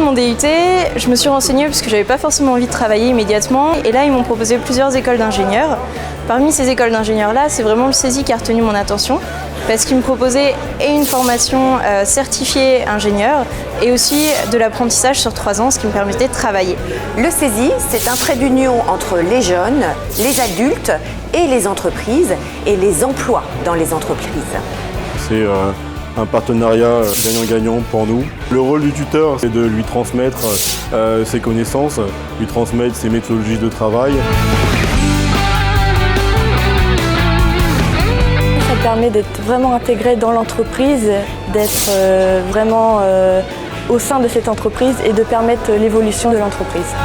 mon DUT, je me suis renseignée parce que j'avais pas forcément envie de travailler immédiatement. Et là, ils m'ont proposé plusieurs écoles d'ingénieurs. Parmi ces écoles d'ingénieurs-là, c'est vraiment le CESI qui a retenu mon attention parce qu'ils me proposaient une formation certifiée ingénieur et aussi de l'apprentissage sur 3 ans, ce qui me permettait de travailler. Le CESI, c'est un trait d'union entre les jeunes, les adultes et les entreprises et les emplois dans les entreprises. C'est un partenariat gagnant-gagnant pour nous. Le rôle du tuteur, c'est de lui transmettre ses connaissances, lui transmettre ses méthodologies de travail. Ça permet d'être vraiment intégré dans l'entreprise, d'être vraiment au sein de cette entreprise et de permettre l'évolution de l'entreprise.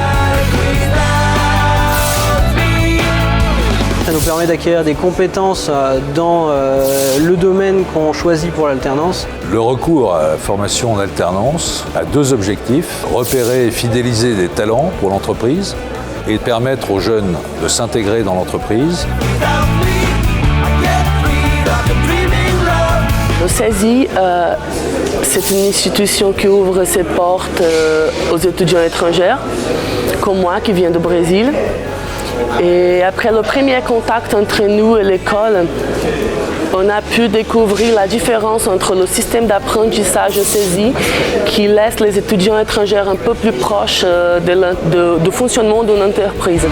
Ça nous permet d'acquérir des compétences dans le domaine qu'on choisit pour l'alternance. Le recours à la formation en alternance a 2 objectifs: repérer et fidéliser des talents pour l'entreprise et permettre aux jeunes de s'intégrer dans l'entreprise. Le CESI, c'est une institution qui ouvre ses portes aux étudiants étrangers, comme moi qui viens du Brésil. Et après le premier contact entre nous et l'école, on a pu découvrir la différence entre le système d'apprentissage CESI qui laisse les étudiants étrangers un peu plus proches du fonctionnement d'une entreprise.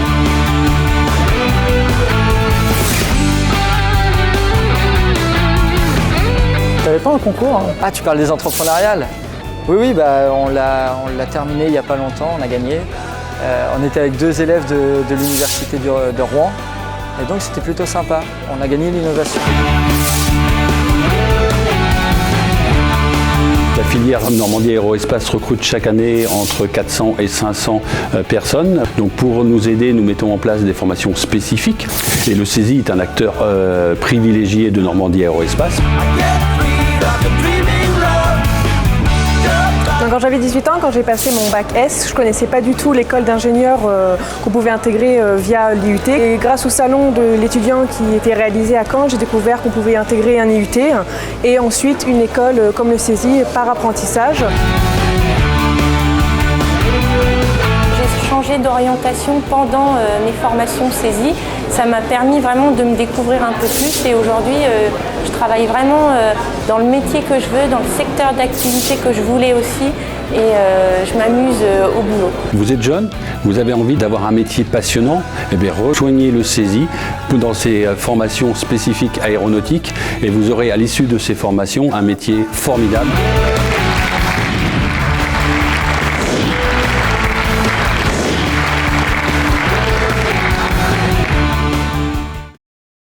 T'avais pas un concours hein? Ah, tu parles des entrepreneuriales? Oui, on l'a terminé il n'y a pas longtemps, on a gagné. On était avec 2 élèves de l'université de Rouen et donc c'était plutôt sympa. On a gagné l'innovation. La filière Normandie Aéroespace recrute chaque année entre 400 et 500 personnes. Donc pour nous aider, nous mettons en place des formations spécifiques et le CESI est un acteur privilégié de Normandie Aéroespace. Quand j'avais 18 ans, quand j'ai passé mon bac S, je ne connaissais pas du tout l'école d'ingénieur qu'on pouvait intégrer via l'IUT. Et grâce au salon de l'étudiant qui était réalisé à Caen, j'ai découvert qu'on pouvait intégrer un IUT et ensuite une école comme le CESI par apprentissage. J'ai changé d'orientation pendant mes formations CESI. Ça m'a permis vraiment de me découvrir un peu plus et aujourd'hui je travaille vraiment dans le métier que je veux, dans le secteur d'activité que je voulais aussi et je m'amuse au boulot. Vous êtes jeune, vous avez envie d'avoir un métier passionnant, eh bien rejoignez le CESI dans ses formations spécifiques aéronautiques et vous aurez à l'issue de ces formations un métier formidable.